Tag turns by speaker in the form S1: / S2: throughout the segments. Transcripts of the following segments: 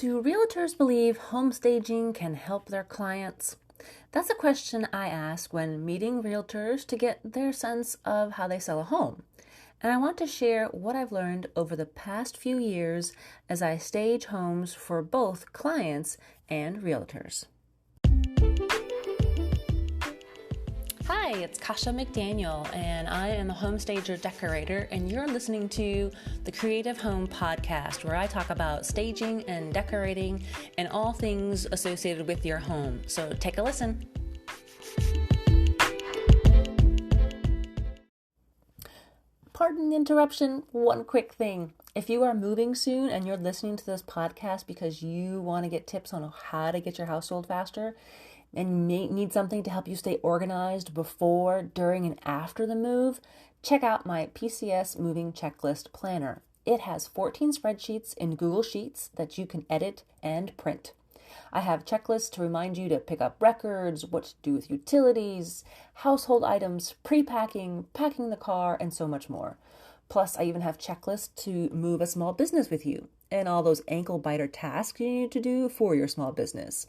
S1: Do realtors believe home staging can help their clients? That's a question I ask when meeting realtors to get their sense of how they sell a home. And I want to share what I've learned over the past few years as I stage homes for both clients and realtors. Hi, it's Kasha McDaniel, and I am a home stager decorator, and you're listening to the Creative Home Podcast, where I talk about staging and decorating and all things associated with your home. So take a listen. Pardon the interruption. One quick thing. If you are moving soon and you're listening to this podcast because you want to get tips on how to get your house sold faster, and you need something to help you stay organized before, during, and after the move, check out my PCS Moving Checklist Planner. It has 14 spreadsheets in Google Sheets that you can edit and print. I have checklists to remind you to pick up records, what to do with utilities, household items, pre-packing, packing the car, and so much more. Plus, I even have checklists to move a small business with you and all those ankle-biter tasks you need to do for your small business,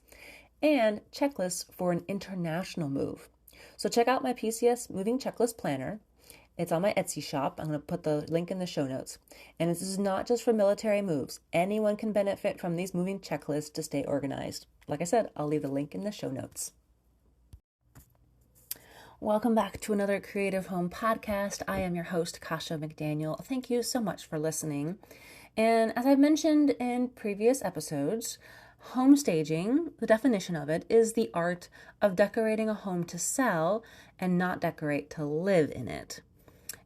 S1: and checklists for an international move. So check out my PCS Moving Checklist Planner. It's on my Etsy shop. I'm going to put the link in the show notes. And this is not just for military moves. Anyone can benefit from these moving checklists to stay organized. Like I said, I'll leave the link in the show notes. Welcome back to another Creative Home Podcast. I am your host, Kasha McDaniel. Thank you so much for listening. And as I've mentioned in previous episodes, home staging, the definition of it, is the art of decorating a home to sell and not decorate to live in it.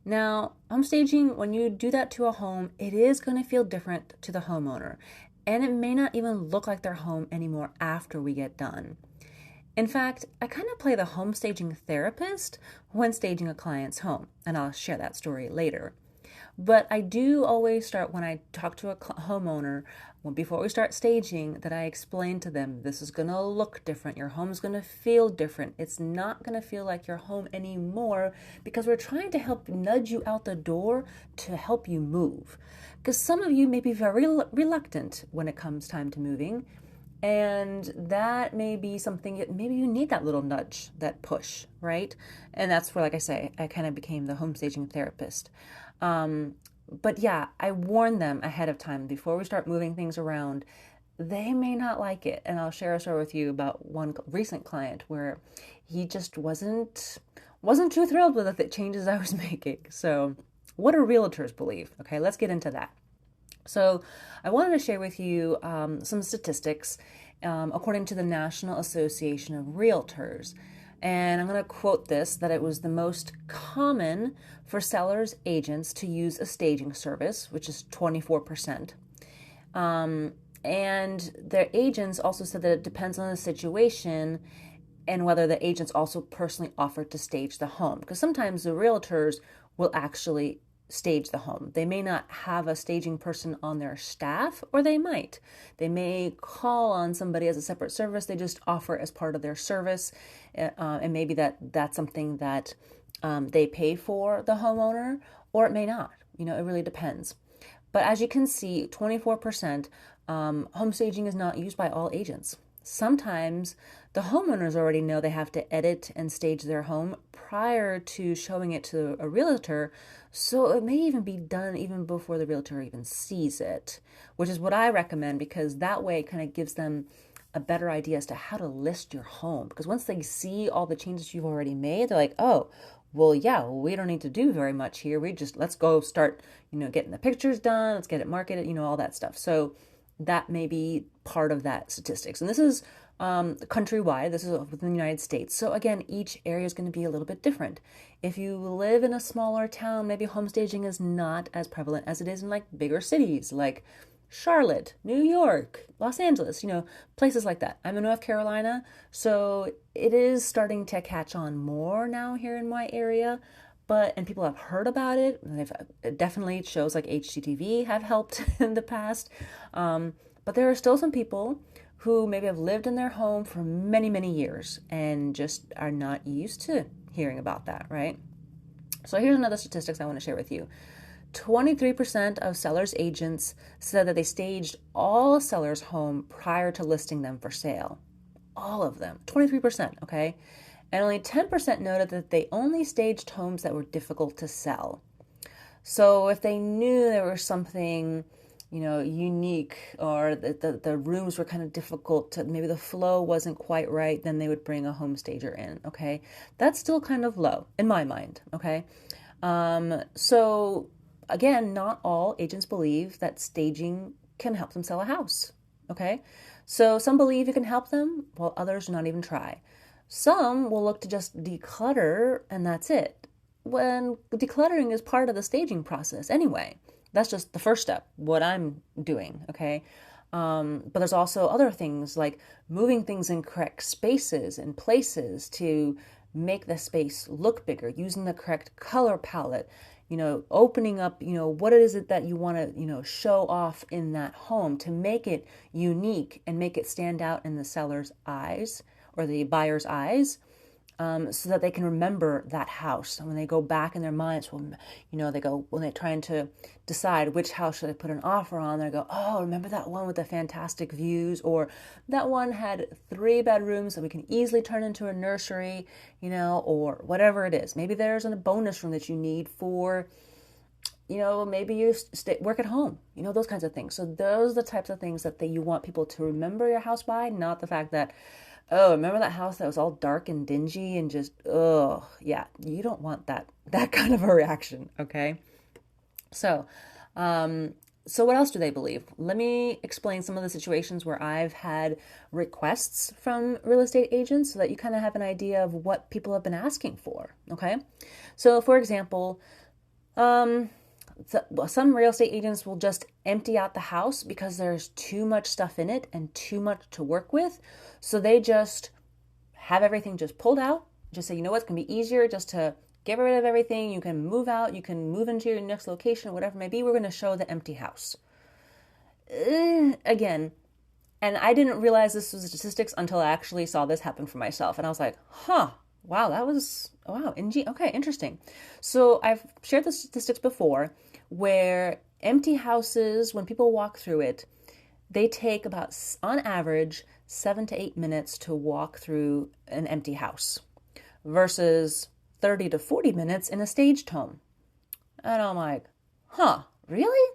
S1: Now, home staging, when you do that to a home, it is going to feel different to the homeowner, and it may not even look like their home anymore after we get done. In fact, I kind of play the home staging therapist when staging a client's home, and I'll share that story later. But I do always start when I talk to a homeowner, before we start staging, that I explain to them, this is going to look different. Your home's going to feel different. It's not going to feel like your home anymore because we're trying to help nudge you out the door to help you move. Because some of you may be very reluctant when it comes time to moving. And that may be something that maybe you need that little nudge, that push, right? And that's where, like I say, I kind of became the home staging therapist. But yeah, I warn them ahead of time before we start moving things around. They may not like it. And I'll share a story with you about one recent client where he just wasn't too thrilled with the changes I was making. So what do realtors believe? Okay, let's get into that. So I wanted to share with you some statistics according to the National Association of Realtors. And I'm going to quote this, that it was the most common for sellers' agents to use a staging service, which is 24%. And their agents also said that it depends on the situation and whether the agents also personally offered to stage the home. Because sometimes the realtors will actually stage the home. They may not have a staging person on their staff, or they might. They may call on somebody as a separate service. They just offer as part of their service, and maybe that's something that they pay for the homeowner, or it may not. It really depends. But as you can see, 24% home staging is not used by all agents. Sometimes the homeowners already know they have to edit and stage their home prior to showing it to a realtor, so it may even be done even before the realtor even sees it, which is what I recommend, because that way it kind of gives them a better idea as to how to list your home. Because once they see all the changes you've already made, they're like, oh, well, yeah, we don't need to do very much here. Let's go start, getting the pictures done. Let's get it marketed, all that stuff. So that may be part of that statistics. And this is countrywide. This is within the United States. So again, each area is going to be a little bit different. If you live in a smaller town, maybe home staging is not as prevalent as it is in like bigger cities like Charlotte, New York, Los Angeles, places like that. I'm in North Carolina, so it is starting to catch on more now here in my area. And people have heard about it. And definitely shows like HGTV have helped in the past. But there are still some people who maybe have lived in their home for many, many years and just are not used to hearing about that, right? So here's another statistics I want to share with you. 23% of sellers' agents said that they staged all sellers' home prior to listing them for sale. All of them, 23%, okay? And only 10% noted that they only staged homes that were difficult to sell. So if they knew there was something, unique, or the rooms were kind of difficult to, maybe the flow wasn't quite right, then they would bring a home stager in, okay? That's still kind of low in my mind, okay? So again, not all agents believe that staging can help them sell a house, okay? So some believe it can help them, while others do not even try. Some will look to just declutter and that's it. When decluttering is part of the staging process anyway. That's just the first step, what I'm doing, okay? But there's also other things like moving things in correct spaces and places to make the space look bigger, using the correct color palette, opening up, what is it that you want to, show off in that home to make it unique and make it stand out in the seller's eyes or the buyer's eyes, so that they can remember that house. And when they go back in their minds, when they're trying to decide which house should I put an offer on, they go, oh, remember that one with the fantastic views, or that one had 3 bedrooms that we can easily turn into a nursery, or whatever it is. Maybe there's a bonus room that you need for, maybe you work at home, those kinds of things. So those are the types of things that you want people to remember your house by, not the fact that, oh, remember that house that was all dark and dingy and just, oh, yeah, you don't want that kind of a reaction, okay? So what else do they believe? Let me explain some of the situations where I've had requests from real estate agents so that you kind of have an idea of what people have been asking for, okay? So, for example, some real estate agents will just empty out the house because there's too much stuff in it and too much to work with. So they just have everything just pulled out, just say, you know what, it's going to be easier just to get rid of everything. You can move out, you can move into your next location, whatever it may be. We're going to show the empty house. Again, and I didn't realize this was statistics until I actually saw this happen for myself. And I was like, wow, okay, interesting. So I've shared the statistics before where empty houses, when people walk through it, they take about, on average, 7 to 8 minutes to walk through an empty house versus 30 to 40 minutes in a staged home. And I'm like, really?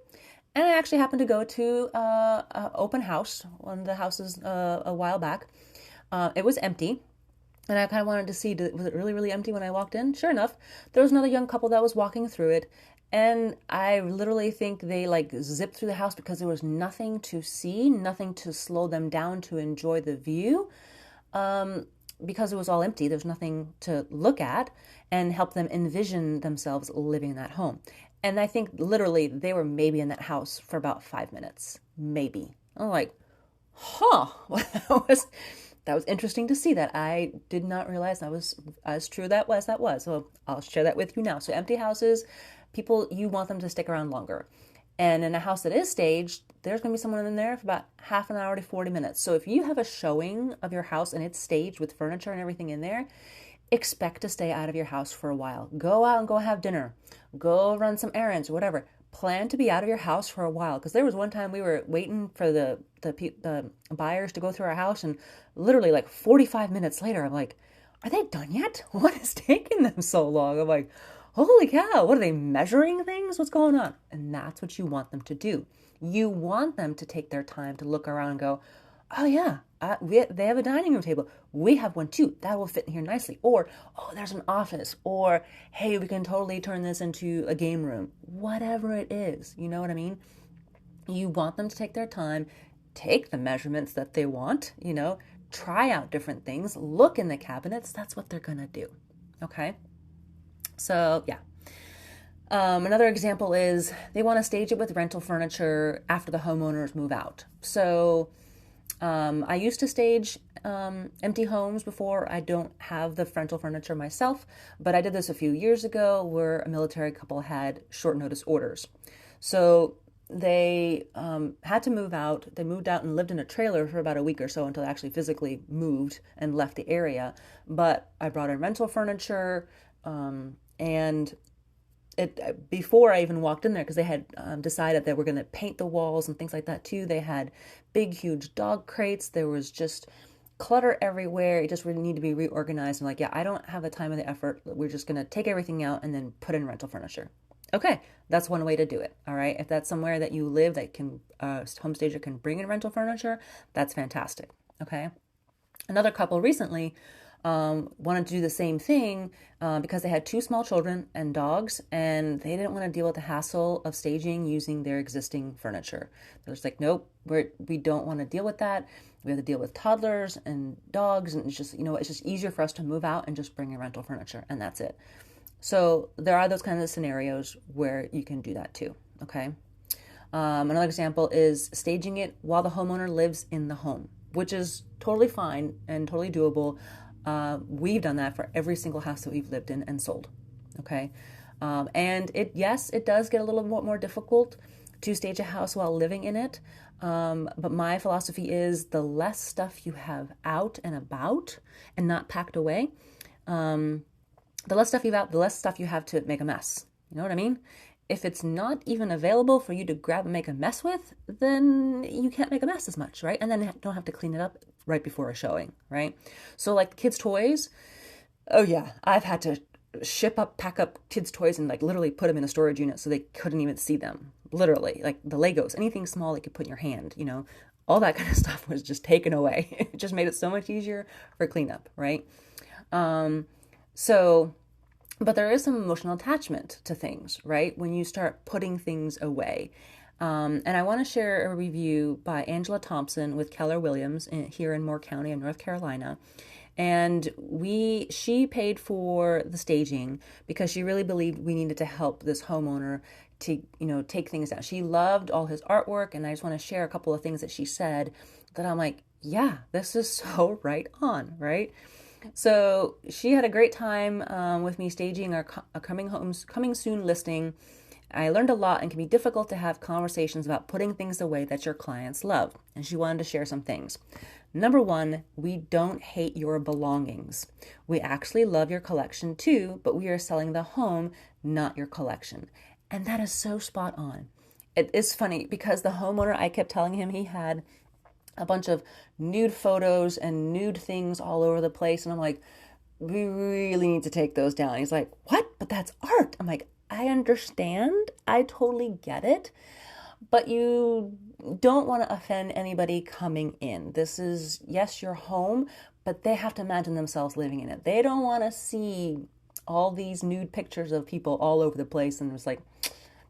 S1: And I actually happened to go to an open house, one of the houses a while back. It was empty. And I kind of wanted to see, was it really, really empty when I walked in? Sure enough, there was another young couple that was walking through it. And I literally think they zipped through the house because there was nothing to see, nothing to slow them down to enjoy the view. Because it was all empty, there's nothing to look at and help them envision themselves living in that home. And I think literally they were maybe in that house for about 5 minutes, maybe. I'm like, that was interesting to see that. I did not realize that was as true that was. So I'll share that with you now. So empty houses, people, you want them to stick around longer. And in a house that is staged, there's going to be someone in there for about half an hour to 40 minutes. So if you have a showing of your house and it's staged with furniture and everything in there, expect to stay out of your house for a while. Go out and go have dinner. Go run some errands or whatever. Plan to be out of your house for a while. Because there was one time we were waiting for the buyers to go through our house, and literally 45 minutes later, I'm like, are they done yet? What is taking them so long? I'm like, holy cow, what are they measuring things? What's going on? And that's what you want them to do. You want them to take their time to look around and go, oh yeah, they have a dining room table. We have one too. That will fit in here nicely. Or, oh, there's an office. Or, hey, we can totally turn this into a game room. Whatever it is, you know what I mean? You want them to take their time, take the measurements that they want, try out different things, look in the cabinets. That's what they're going to do. Okay? So, yeah. Another example is they want to stage it with rental furniture after the homeowners move out. So I used to stage empty homes before. I don't have the rental furniture myself, but I did this a few years ago where a military couple had short notice orders. So they had to move out. They moved out and lived in a trailer for about a week or so until they actually physically moved and left the area. But I brought in rental furniture, and before I even walked in there, because they had decided that we're going to paint the walls and things like that too. They had big, huge dog crates. There was just clutter everywhere. It just really needed to be reorganized. I'm like, yeah, I don't have the time or the effort. We're just going to take everything out and then put in rental furniture. Okay, that's one way to do it. All right, if that's somewhere that you live that can homestager can bring in rental furniture, that's fantastic. Okay, another couple recently wanted to do the same thing because they had two small children and dogs, and they didn't want to deal with the hassle of staging using their existing furniture. They're just like, nope, we don't want to deal with that. We have to deal with toddlers and dogs, and it's just, it's just easier for us to move out and just bring in rental furniture, and that's it. So there are those kinds of scenarios where you can do that too, okay? Another example is staging it while the homeowner lives in the home, which is totally fine and totally doable. We've done that for every single house that we've lived in and sold, okay? And it does get a little bit more difficult to stage a house while living in it. But my philosophy is the less stuff you have out and about and not packed away, the less stuff you have to make a mess. You know what I mean? If it's not even available for you to grab and make a mess with, then you can't make a mess as much, right? And then don't have to clean it up right before a showing, right? So like kids' toys, oh yeah, I've had to pack up kids' toys and like literally put them in a storage unit so they couldn't even see them. Literally, like the Legos, anything small that you could put in your hand, all that kind of stuff was just taken away. It just made it so much easier for cleanup, right? But there is some emotional attachment to things, right? When you start putting things away. And I want to share a review by Angela Thompson with Keller Williams here in Moore County in North Carolina. And she paid for the staging because she really believed we needed to help this homeowner to, take things down. She loved all his artwork, and I just want to share a couple of things that she said that I'm like, yeah, this is so right on, right? So she had a great time with me staging our coming soon listing. I learned a lot, and can be difficult to have conversations about putting things away that your clients love. And she wanted to share some things. Number one, we don't hate your belongings. We actually love your collection too, but we are selling the home, not your collection. And that is so spot on. It is funny because the homeowner, I kept telling him he had a bunch of nude photos and nude things all over the place. And I'm like, we really need to take those down. He's like, what? But that's art. I'm like, I understand. I totally get it. But you don't want to offend anybody coming in. This is, yes, your home, but they have to imagine themselves living in it. They don't want to see all these nude pictures of people all over the place. And it's like,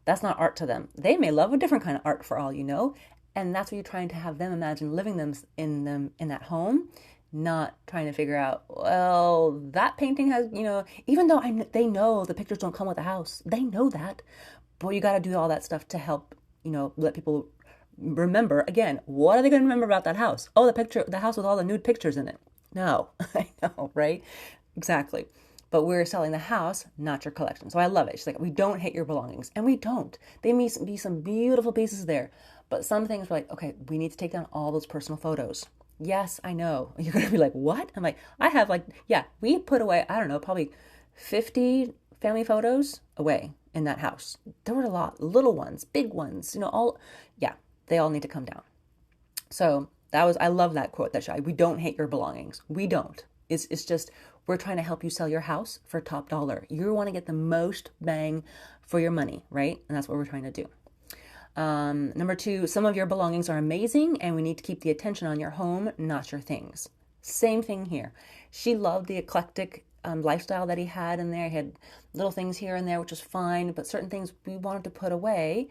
S1: that's not art to them. They may love a different kind of art for all you know. And that's what you're trying to have them imagine living in that home, not trying to figure out, well, that painting has, even though they know the pictures don't come with the house, they know that, but you got to do all that stuff to help, let people remember. Again, what are they going to remember about that house? Oh, the house with all the nude pictures in it. No, I know, right? Exactly. But we're selling the house, not your collection. So I love it. She's like, we don't hate your belongings. And we don't. They may be some beautiful pieces there. But some things we're like, okay, we need to take down all those personal photos. Yes, I know. You're going to be like, what? I'm like, we put away, I don't know, probably 50 family photos away in that house. There were a lot, little ones, big ones, they all need to come down. So I love that quote we don't hate your belongings. We don't. It's just, we're trying to help you sell your house for top dollar. You want to get the most bang for your money, right? And that's what we're trying to do. Number two, some of your belongings are amazing and we need to keep the attention on your home, not your things. Same thing here. She loved the eclectic lifestyle that he had in there. He had little things here and there, which was fine, but certain things we wanted to put away.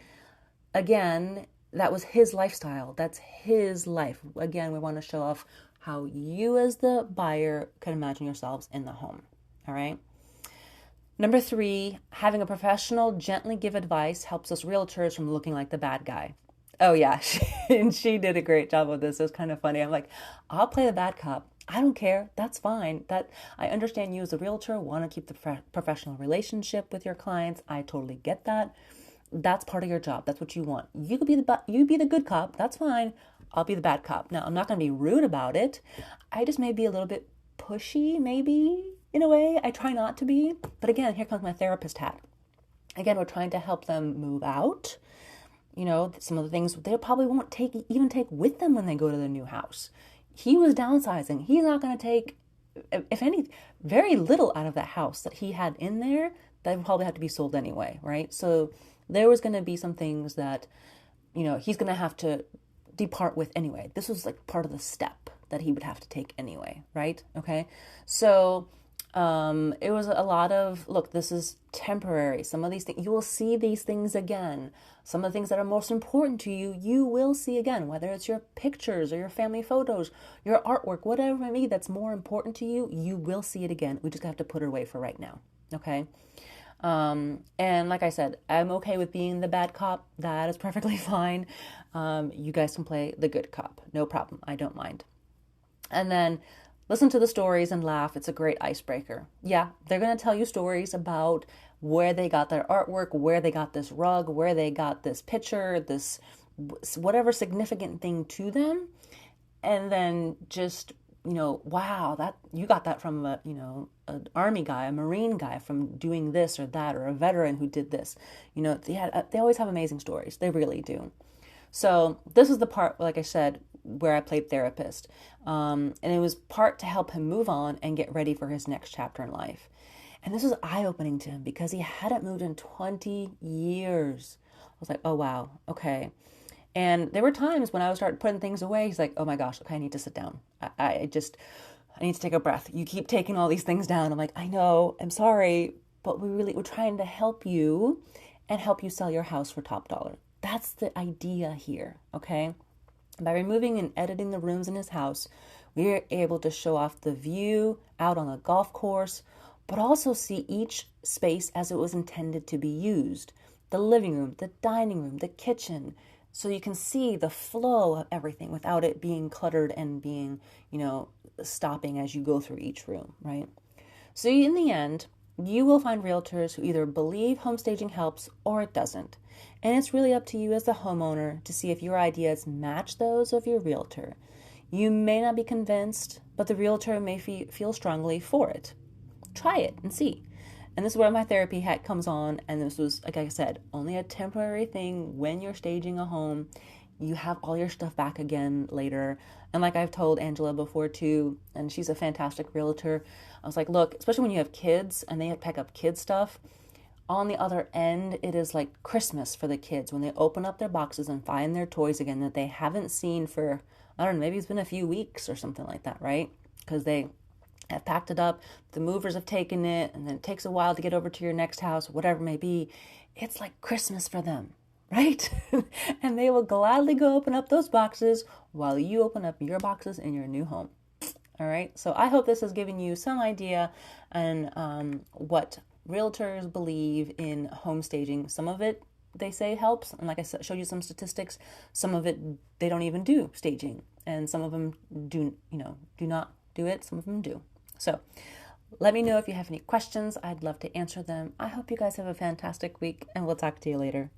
S1: Again, that was his lifestyle. That's his life. Again, we want to show off how you as the buyer can imagine yourselves in the home. All right. Number three, having a professional gently give advice helps us realtors from looking like the bad guy. Oh yeah, she did a great job of this. It was kind of funny. I'm like, I'll play the bad cop. I don't care. That's fine. I understand you as a realtor want to keep the professional relationship with your clients. I totally get that. That's part of your job. That's what you want. You be the good cop. That's fine. I'll be the bad cop. Now, I'm not going to be rude about it. I just may be a little bit pushy, maybe, in a way. I try not to be. But again, here comes my therapist hat. Again, we're trying to help them move out. Some of the things they probably won't even take with them when they go to the new house. He was downsizing. He's not going to take, if any, very little out of that house that he had in there that would probably have to be sold anyway, right? So there was going to be some things that, he's going to have to depart with anyway. This was like part of the step that he would have to take anyway, right? Okay. So it was a lot of, look, this is temporary. Some of these things, you will see these things again. Some of the things that are most important to you, you will see again, whether it's your pictures or your family photos, your artwork, whatever it may be that's more important to you, you will see it again. We just have to put it away for right now. Okay. And like I said, I'm okay with being the bad cop. That is perfectly fine. You guys can play the good cop. No problem. I don't mind. And then listen to the stories and laugh. It's a great icebreaker. Yeah, they're going to tell you stories about where they got their artwork, where they got this rug, where they got this picture, this whatever significant thing to them. And then just, wow, that you got that from an army guy, a Marine guy from doing this or that, or a veteran who did this. They always have amazing stories. They really do. So this is the part, like I said, where I played therapist. And it was part to help him move on and get ready for his next chapter in life. And this was eye-opening to him because he hadn't moved in 20 years. I was like, oh, wow, okay. And there were times when I would start putting things away. He's like, oh my gosh, okay, I need to sit down. I need to take a breath. You keep taking all these things down. I'm like, I know, I'm sorry, but we're trying to help you and help you sell your house for top dollar. That's the idea here, okay? By removing and editing the rooms in his house, we are able to show off the view out on the golf course, but also see each space as it was intended to be used. The living room, the dining room, the kitchen, so you can see the flow of everything without it being cluttered and being, stopping as you go through each room, right? So in the end, you will find realtors who either believe homestaging helps or it doesn't. And it's really up to you as the homeowner to see if your ideas match those of your realtor. You may not be convinced, but the realtor may feel strongly for it. Try it and see. And this is where my therapy hat comes on. And this was, like I said, only a temporary thing when you're staging a home. You have all your stuff back again later. And like I've told Angela before too, and she's a fantastic realtor, I was like, look, especially when you have kids and they pack up kids stuff, on the other end, it is like Christmas for the kids when they open up their boxes and find their toys again that they haven't seen for, I don't know, maybe it's been a few weeks or something like that, right? Because they have packed it up, the movers have taken it, and then it takes a while to get over to your next house, whatever it may be. It's like Christmas for them, right? And they will gladly go open up those boxes while you open up your boxes in your new home. All right. So I hope this has given you some idea on what realtors believe in home staging. Some of it they say helps, and like I showed you some statistics. Some of it they don't even do staging, and some of them do not do it. Some of them do. So let me know if you have any questions. I'd love to answer them. I hope you guys have a fantastic week, and we'll talk to you later.